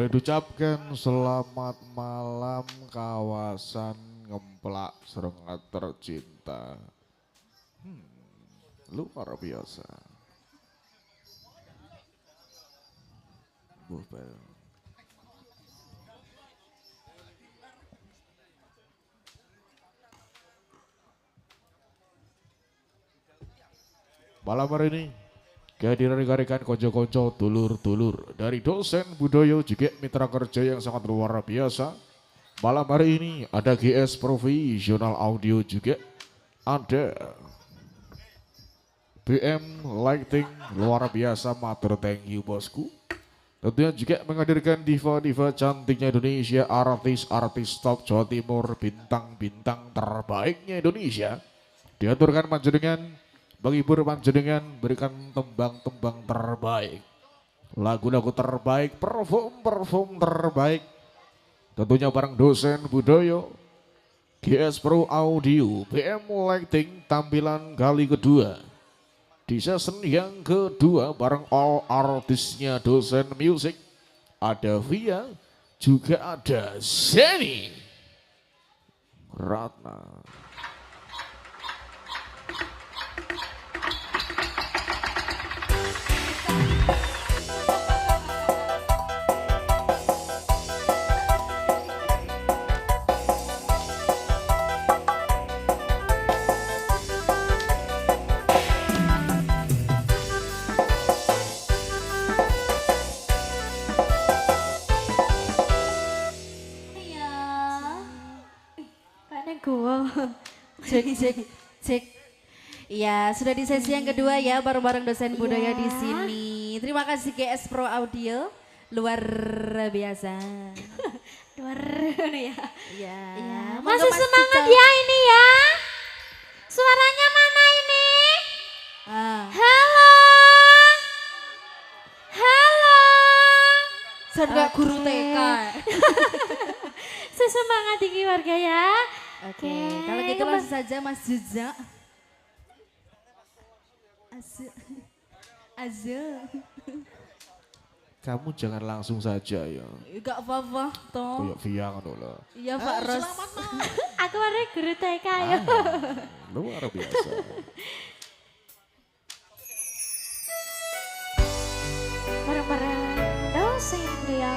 Boleh diucapkan selamat malam kawasan Ngemplak Serengat tercinta. Luar biasa. Bubel. Malam hari ini kehadiran rekan-rekan konco-konco dulur-dulur dari dosen budaya juga mitra kerja yang sangat luar biasa. Malam hari ini ada GS Profesional Audio juga, ada BM Lighting luar biasa, matur thank you bosku. Tentunya juga menghadirkan diva-diva cantiknya Indonesia, artis-artis top Jawa Timur, bintang-bintang terbaiknya Indonesia. Diaturkan panjenengan, menghibur panjenengan, berikan tembang-tembang terbaik, lagu-lagu terbaik, perform terbaik. Tentunya bareng dosen budaya, GS Pro Audio, BM Lighting tampilan kali kedua. Di season yang kedua bareng all artisnya dosen musik, ada Via, juga ada Zeni Ratna. Cek, cek, cek. Ya, sudah di sesi yang kedua ya, bareng-bareng dosen budaya di sini. Terima kasih GS Pro Audio, luar biasa. Luar ya. Ya, Masih semangat ya ini ya. Suaranya mana ini? Halo. Halo. Saya guru TK. Sesemangat tinggi warga ya. Oke, kalau gitu langsung saja Mas Juza. Azul. Kamu jangan langsung saja ya. Gak apa-apa toh. Kayak Via kan loh. Iya Pak Ros. Aku warga guru TK ya. Luar biasa. Bareng-bareng dosen pria.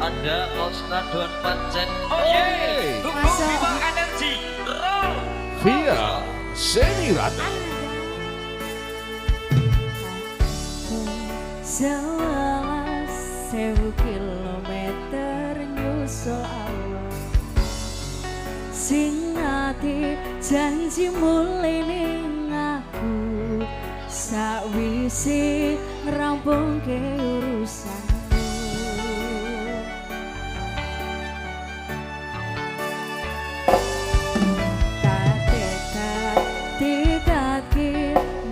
Anda Osnadon Pancen. Oh yeay, Tubuh Bima Energi. Roll. Via, Zeni Ratna. Sewelas 1000 kilometer nyusul awan, sing ati janji mulai ning aku, sakwise ngrampungke urusanmu. Tak tekad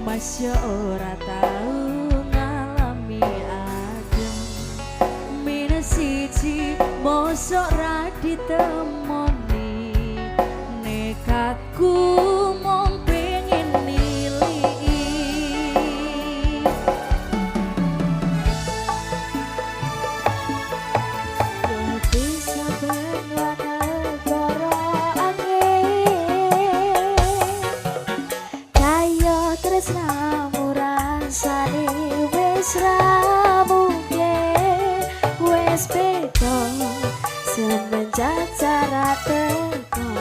masya ora tau ngalami adem, minus siji mosok ra ditemoni, nekatku mung pengen niliki. Bisa benwana negara angin, kaya tresnamu rasane wis ra mungkin, wis beda semenjak cara teko.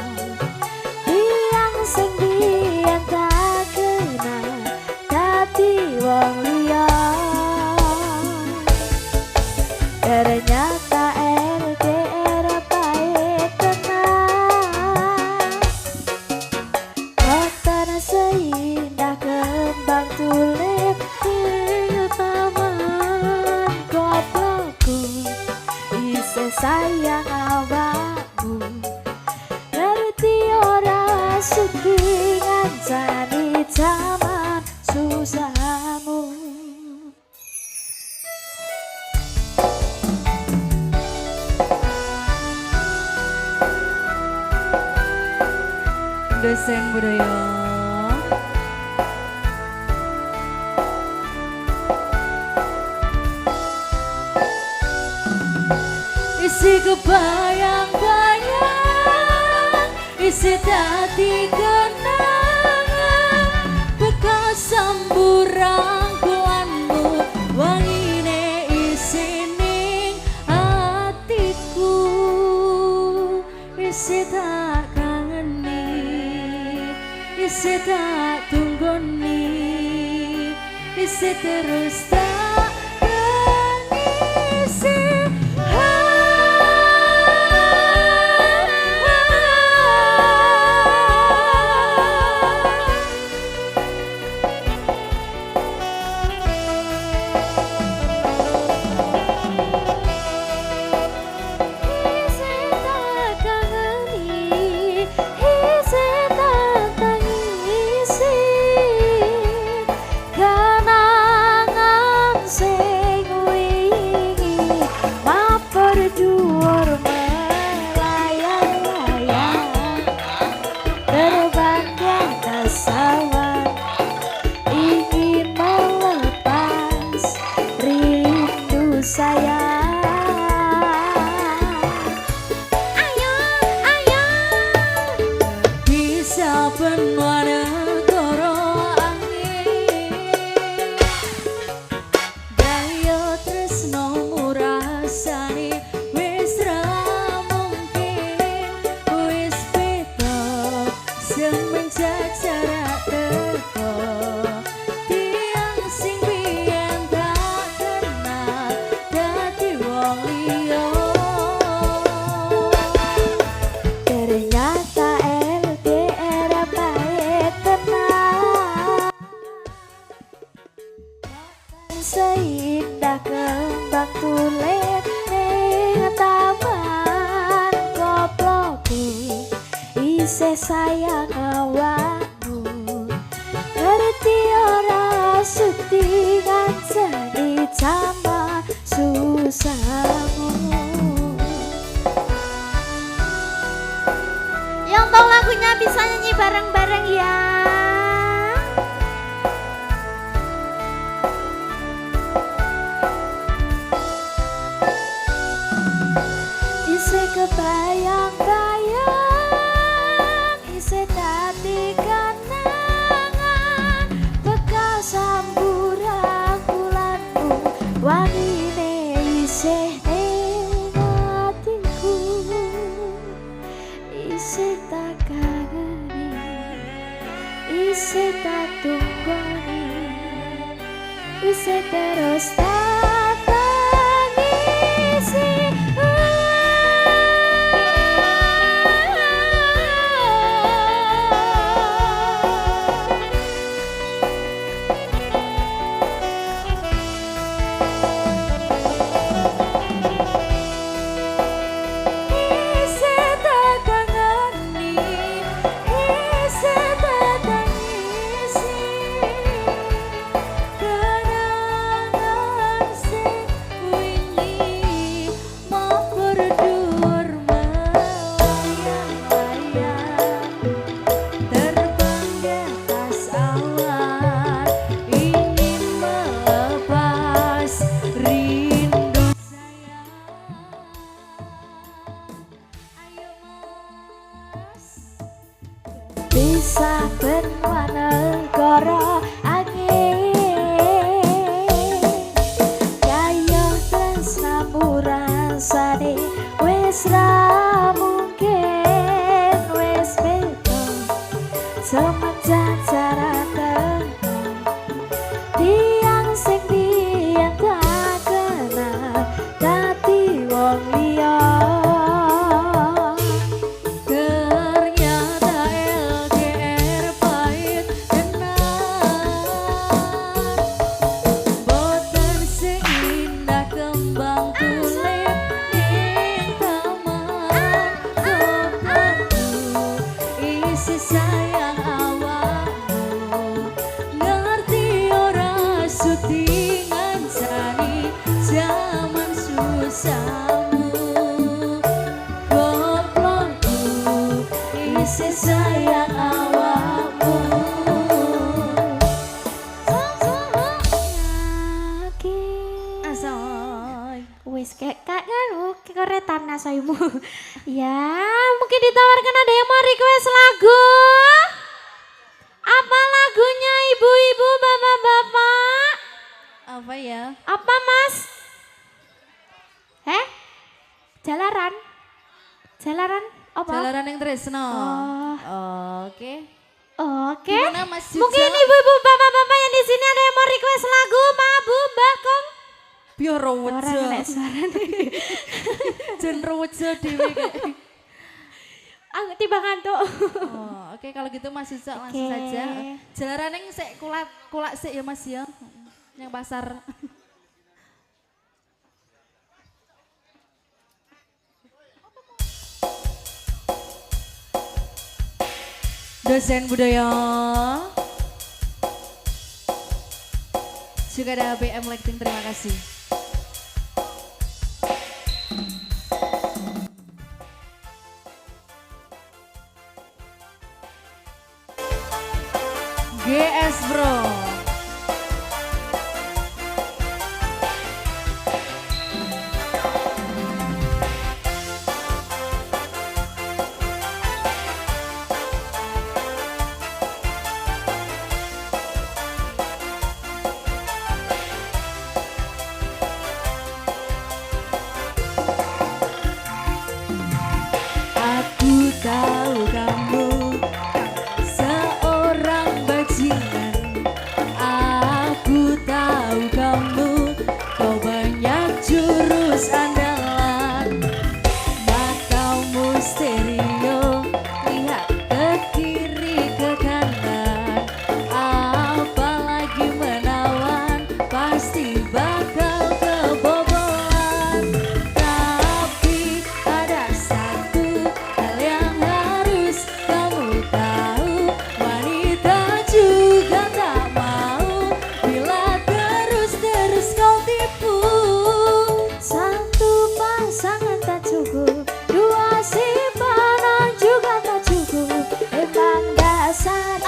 Tiang sing biyen tak kenal dadi wong liya, ternyata LDR pahit tenan. Kotor seindah kembang tulip di taman goblokku, isih sayang awakmu, ngerti ora suki ngancani jaman susahmu. Dosen budaya. isi kebayang-bayang, isi dadi kenangan, bekas samburang kuanmu, wangine isi ning hatiku, isi tak kangeni, isi tak tunggoni, isi terus tak mengisi. Seindah kembang tulen ning taman koploku, isih sayang awakmu, ngerti ora suti ngancani sama susahmu. Yang tahu lagunya bisa nyanyi bareng-bareng ya. Kebayang-bayang, isi dadi kenangan, bekas samburan bulanmu, wangine isih ning hatiku, isih tak kangeni, isih tak tunggoni, isih terus tak tangisi. Bisa benua negara angin, kaya tresnamu rasane wis ra mungkin, wis beda semenjak jarak tengah, tiang sing biyen tak kenal dadi wong liya. Sayang awakmu, asoy Wis kayak kan keretan nasaimu. Ya, mungkin ditawarkan ada yang mau request lagu. Apa lagunya ibu-ibu, bapak-bapak? Apa ya? Apa mas? Jalaran? Jalaran? Apa? Jalaran yang tresno. Oh. Oke. Oke. Gimana, Mas Yuja? Mungkin ibu-ibu, bapak-bapak yang di sini ada yang mau request lagu, Pak, Bu, Mbak, Kong. Biar rawat Orang nek suara nih. Jen rawat dewe kayak. Aku tiba ngantuk. Oh, oke kalau gitu Mas Yuja langsung Oke. saja. Jalaran yang sek kulak sik ya Mas ya. Yang pasar. Dosen budaya. Juga ada BM Lighting, terima kasih. GS Bro. Aku tahu kamu seorang bajingan. Aku tahu kamu, kau banyak jurus andalan. Matamu stereo, lihat ke kiri ke kanan. Apalagi menawan, pasti bakal kebobolan. Tapi ada satu hal yang harus kamu tahu, wanita juga tak mau bila terus-terus kau tipu. Satu pasangan tak cukup, dua simpanan juga tak cukup. Emang dasar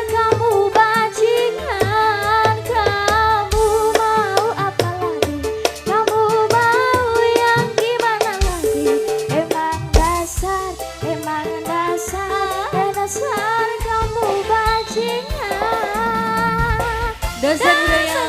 kamu bajingan. Kamu mau apa lagi? Kamu mau yang gimana lagi? Emang dasar kamu bajingan. Dosen budaya.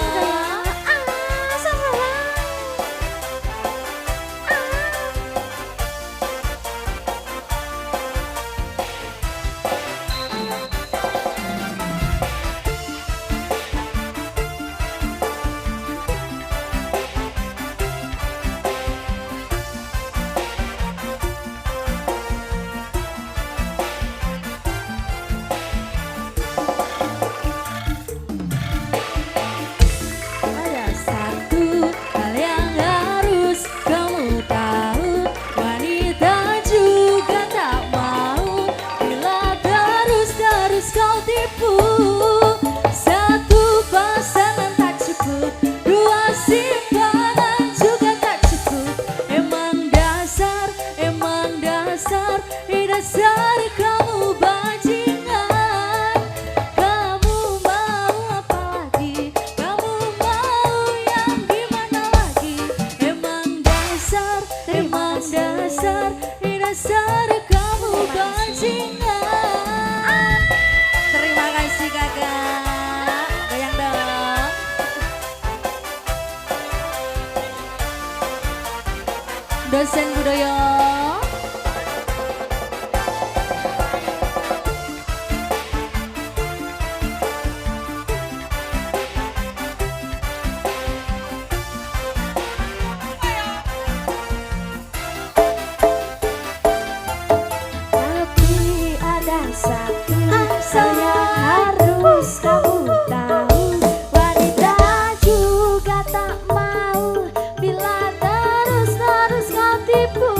Ada satu hal yang harus kamu tahu, wanita juga tak mau bila terus-terus kau tipu. Satu pasangan tak cukup, dua simpanan juga tak cukup. Emang dasar kamu bajingan. Kamu mau apa lagi? Kamu mau yang gimana lagi? Emang dasar kamu bajingan. Terima kasih kakak. Goyang dong. Dosen budaya. Tapi ada satu hal yang harus kamu tahu, wanita juga tak mau bila terus-terus kau tipu.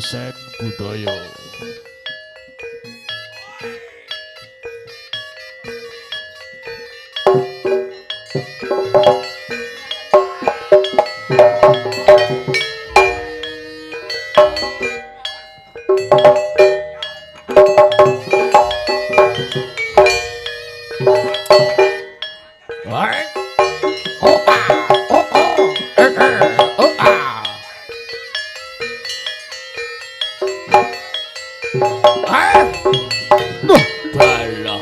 dosen budaya. Alright. Oh ah, oh oh, oh ah. Ah, duh, bala.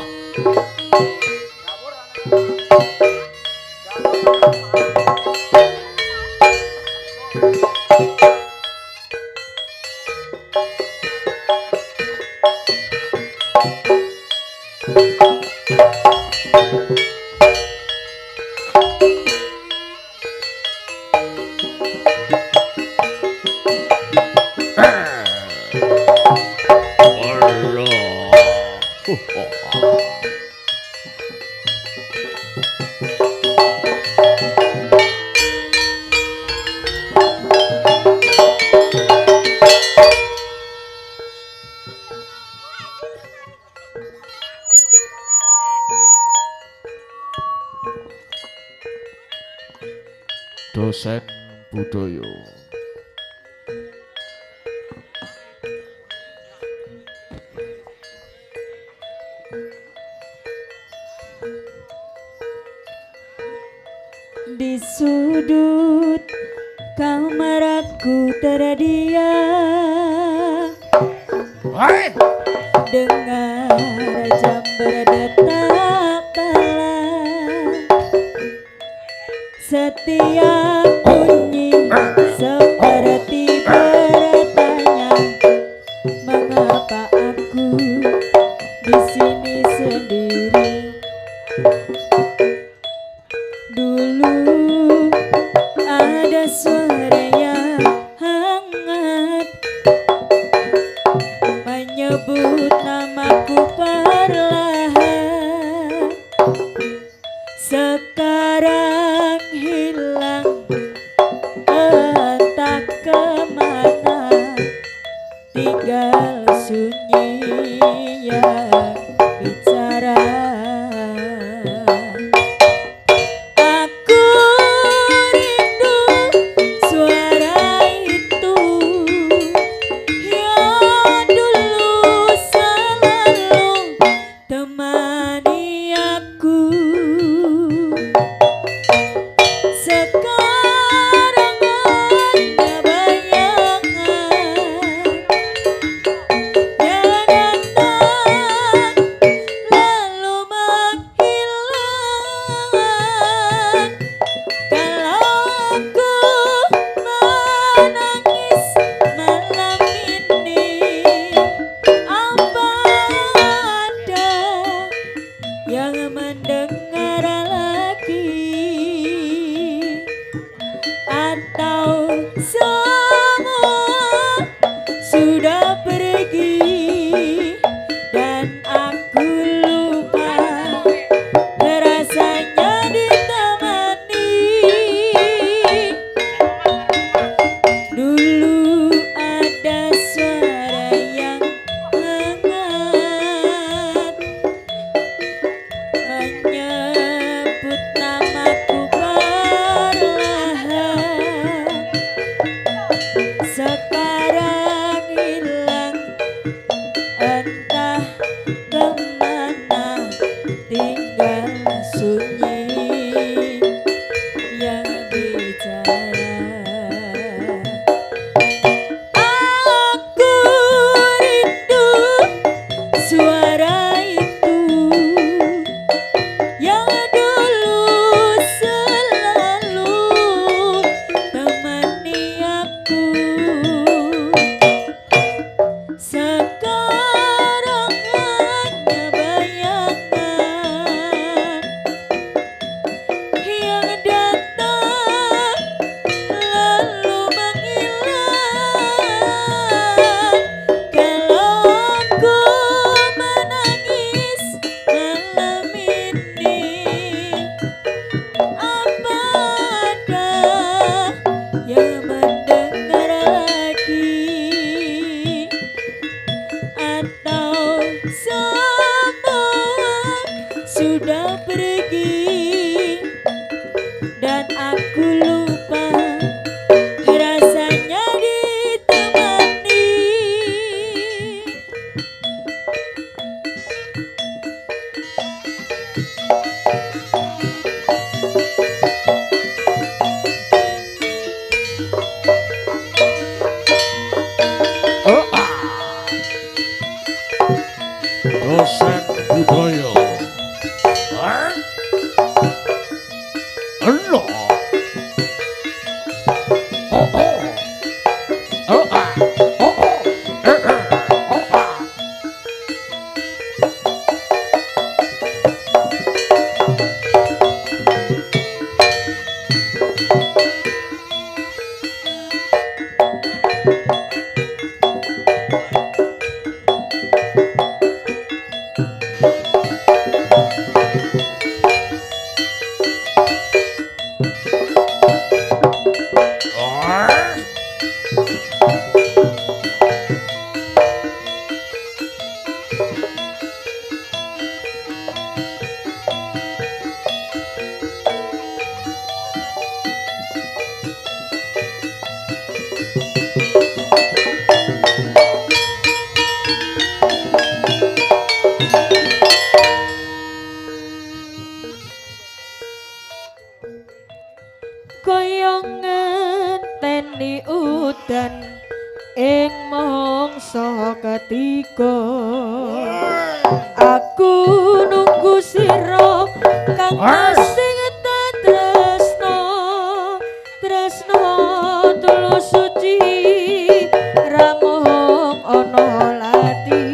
Dosen budaya. Di sudut kamar aku terdiam Hai, dengar jam berdetak pelan. Setiap bunyi seperti bertanya, mengapa aku di sini sendiri? Dulu ada suara yang hangat menyebut namaku perlahan. Sekarang hilang entah kemana, tinggal sunyi yang bicara. Aku rindu suara itu yang dulu selalu temani aku. Sekarang hanya bayangan yang datang dosen budaya. Elo. Oh oh. Oh ah. Oh oh. Oh ah. Kaya ngenteni udan ing mangsa ketiga aku nunggu sira kang sing tresno tresno tulus suci ramung ana lati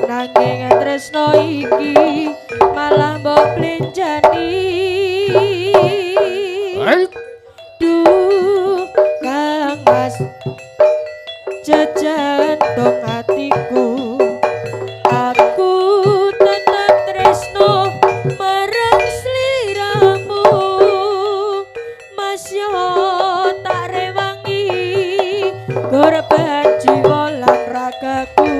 nanging tresno iki malah mbok blenjani duh Kang Mas jejantong hatiku aku tetep tresno marang sliramu Mas yo tak rewangi korban jiwa lan ragaku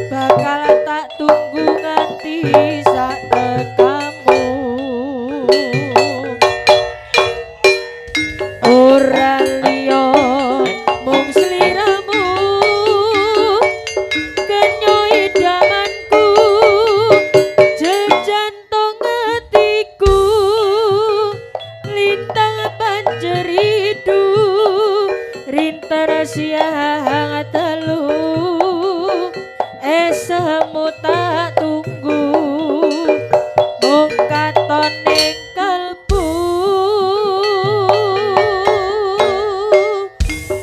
bakal tak tunggu nganti sak tekamu ora liya mung sliramu kenyo idamanku jejantong hatiku lintang panjeridu rinter siang telu esemu tak tunggu mung katon ning kalbu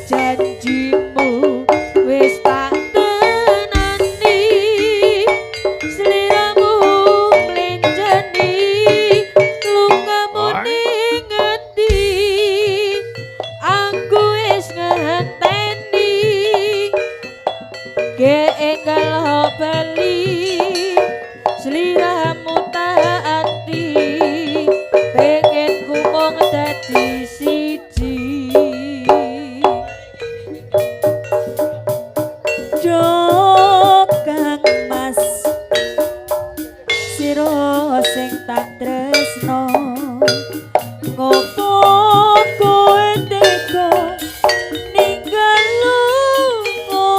janjimu wis tak tenani sliramu mlenjani lungamu ning ngendi aku wis ngenteni ge enggal bali sliramu tak ati pengen ku mung dadi siji Jok Kang Mas sira sing tak tresno ngopo kowe tega ninggal lunga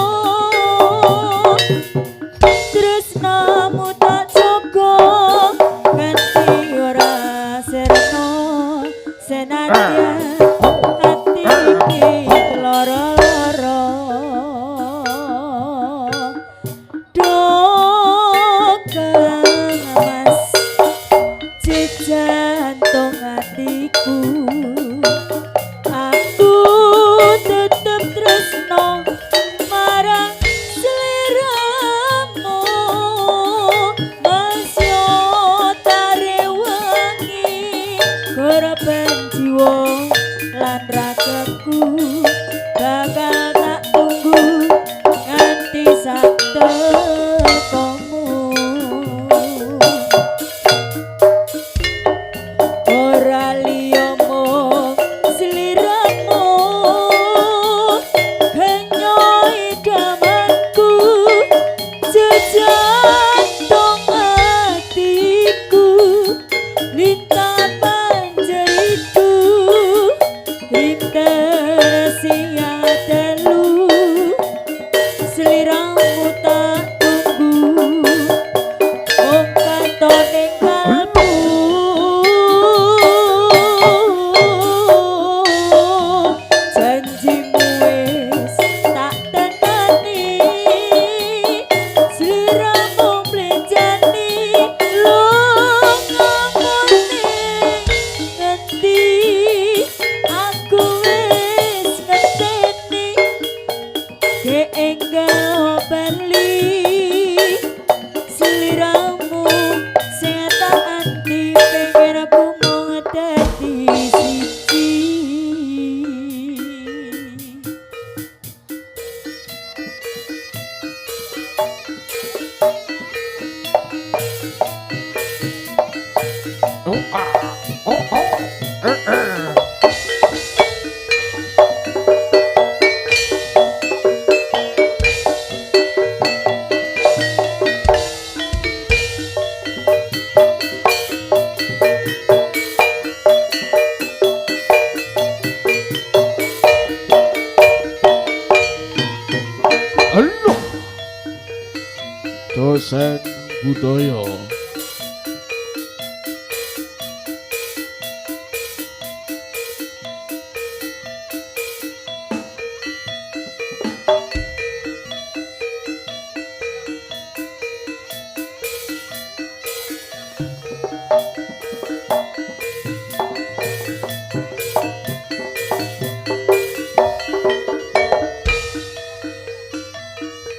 tresnamu tak jaga nganti ora serno senadyan ati iki lara-lara Kang Mas jejantong hatiku aku tetep tresno marang sliramu Mas yo tarewangi korban jiwa lan ragaku bakal tak tunggu nganti sak tekamu ora liya mung sliramu kenyo idamanku jejantong hatiku lintang panjeridu rinter siang telu sliramu tak tunggu Sliramu sing tak anti pengen aku mung dadi siji. Halo dosen budaya.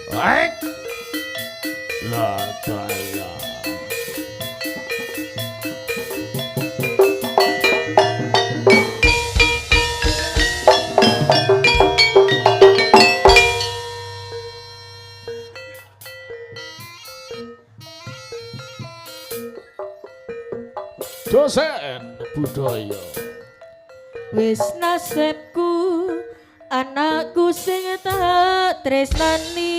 Baik. La daya. Dosen budaya. Wis nasibku anakku sing tak tresnani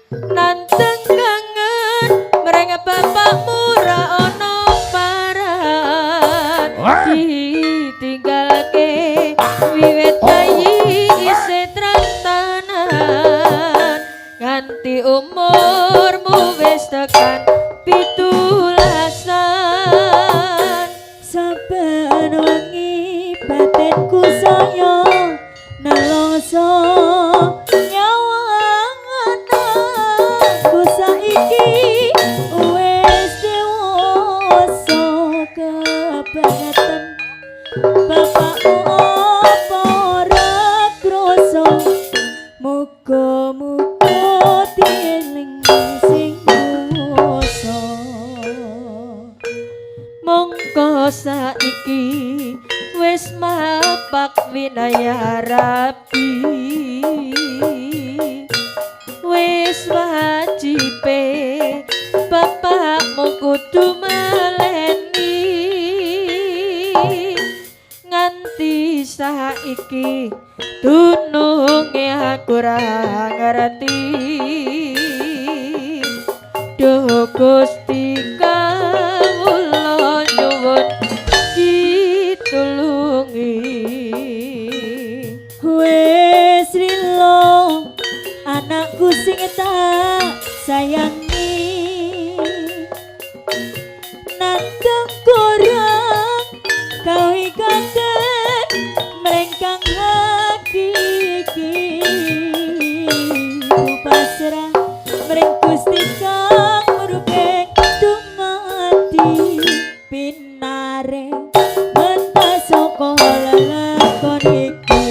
nanteng kangen mereng bapakmu ra ono paran ditinggalke wiwit bayi isih trantanan nganti umurmu wis tekan 17-an. Saben wengi batinku saya nelongso nyawaku saiki wis dewasa kebangetan bapakmu apa ora krasa muga-muga dieling sing kuwasa mongko saiki wis mapak winaya rapi wis wajibe bapakmu kudu maleni nganti saiki dununge aku ra ngerti duh Gusti kawula nyuwun ditulungi wis rilo anakku sing tak sayangi nandang kurang kawi kangen melengkang hakiki pasrah mring Gusti kang murupe dumati pinare menta saka lakon iki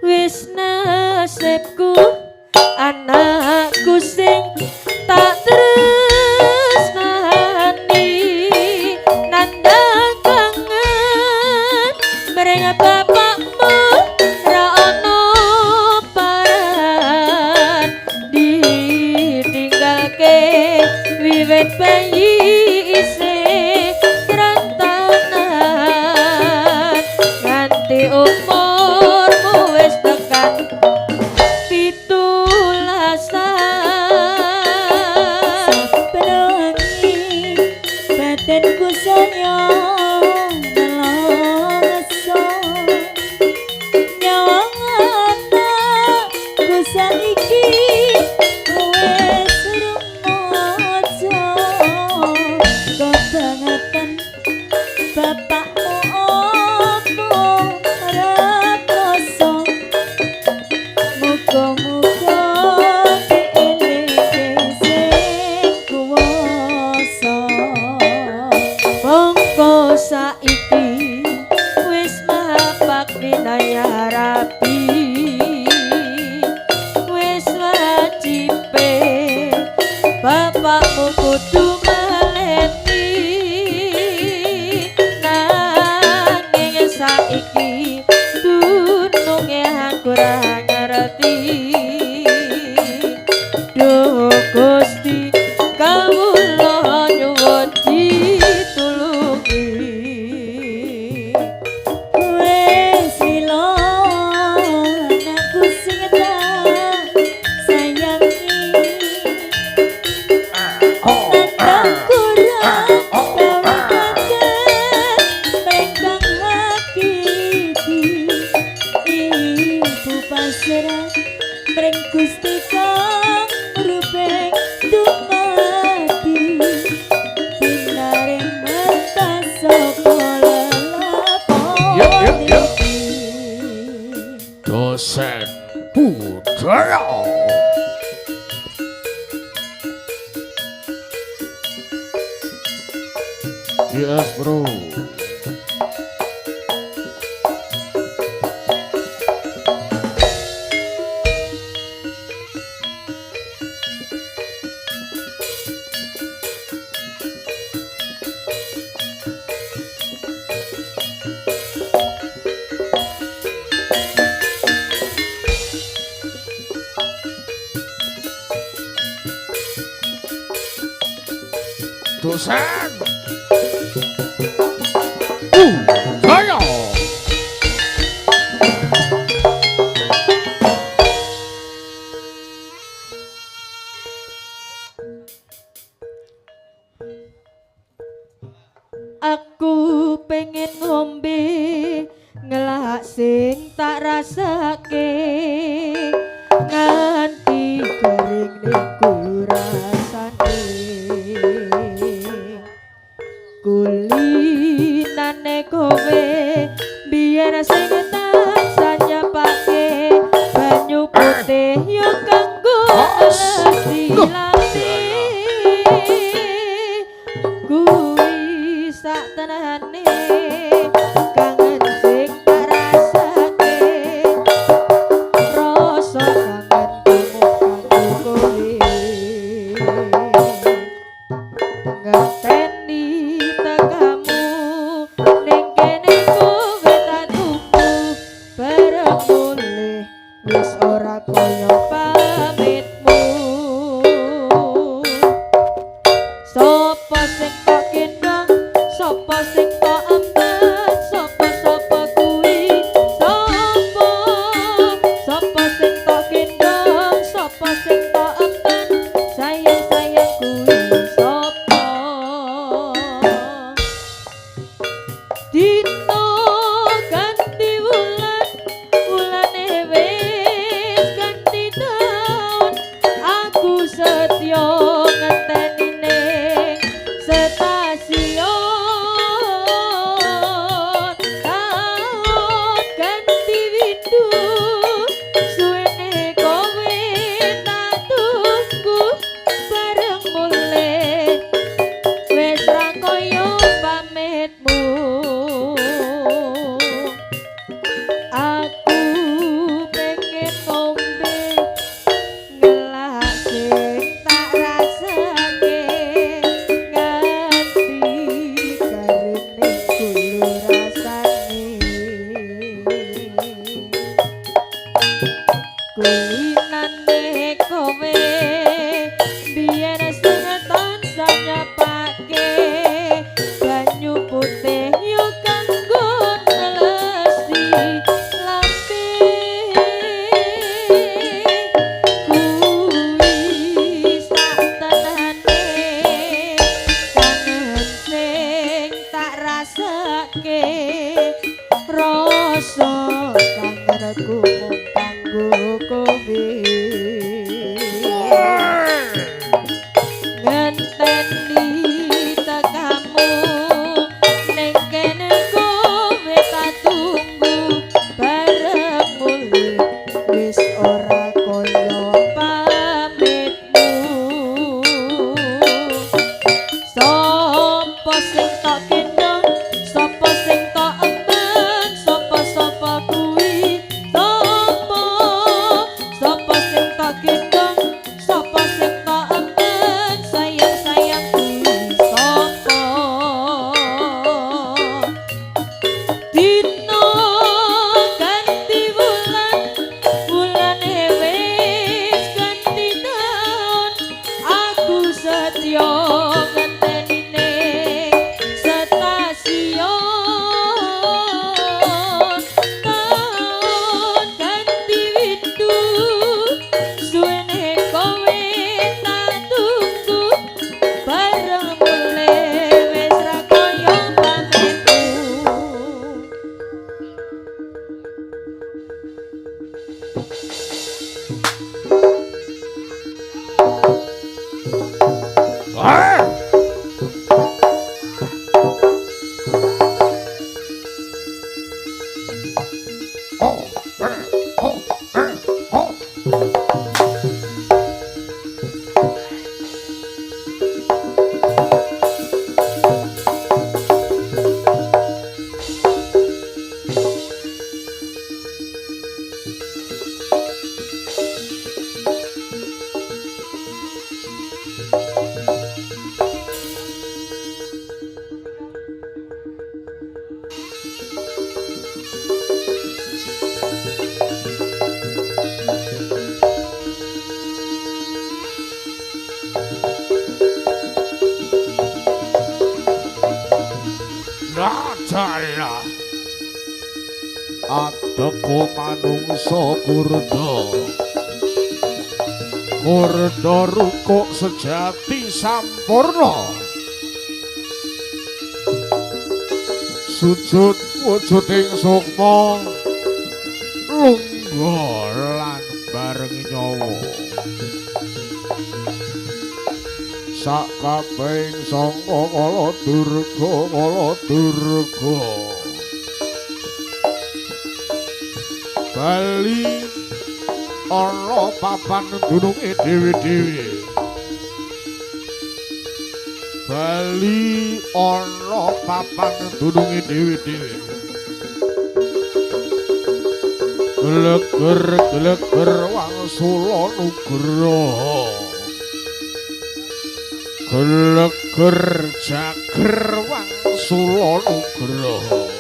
wis nasibku anakku sing tak tresnani nandang kangen mring bapakmu ra ono paran ditinggalke wiwit bayi isih rantanan nganti umurmu wis tekan 17-an. Sabengi batinku sayang nelongso nyawa anakku saiki wis rumojo kebangetan bapakmu opo ora krasa muga-muga dieling sing kuwasa mongko saiki wis mapak winaya rapi Duh Gusti kawula nyuwun ditulungi wis lila anakku sing tak sayangi nandang kurang dawuhaken mrengkang hakiki ibu pasrah mreng Gusti kang rupeng dumadi binaring mata sapa Yep, yep, yep. lelakon Dosen budaya. Yes bro. Dosen budaya. Aku pengen ngombe ngelak sing tak rasake nganti kering niku rasane kulinane kowe biyen sing tansah nyapake banyu putih yo kanggo ngelesi lambe kuwi sak tenane kangen sing tak rasake rasa kangen kanggo kowe ngerteni tekamu ning kene kowe tak tunggu bareng mulih wis ora kaya pamitmu sapa sing tak gendong sapa sing tak emban sapa kuwi sapa sing tak gendong sapa sing tak emban sayang kuwi sapa dino ganti wulane wis ganti taun aku setya ngenteni ning stasiun taun ganti windu suwene kowe tak tunggu bareng mulih wis ra kaya pamitmu aku pengen ngombe ngelak sing tak rasake nganti karene kulo rasane kulinane kowe biyen sing tansah nyapake banyu putih yo kanggo ngelesi lambe kuwi sak tenane kangen sing tak rasake rasa kangenku mung kanggo kowe ngenteni tekamu ning kene kowe tak tunggu bareng mulih wis ora kaya pamitmu sapa sing tak gendong sapa sing tak emban sapa kuwi sapa sing tak gendong sapa sing tak emban sayang kuwi sapa dino ganti wulane wis teko manungsa kurda kurda rukuk sejati sampurna sujud wujuding sukma lungga lan bareng nyawa sakabehing sangka kala durga Bali ana papan gununge dewi-dewi Bali ana papan gununge dewi-dewi gleger wangsula nugraha gleger jager wangsula nugraha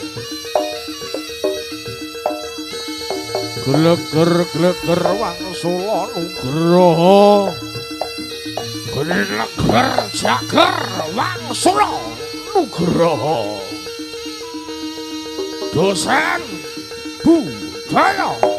gleger wangsula nugraha gleger jager wangsula nugraha dosen budaya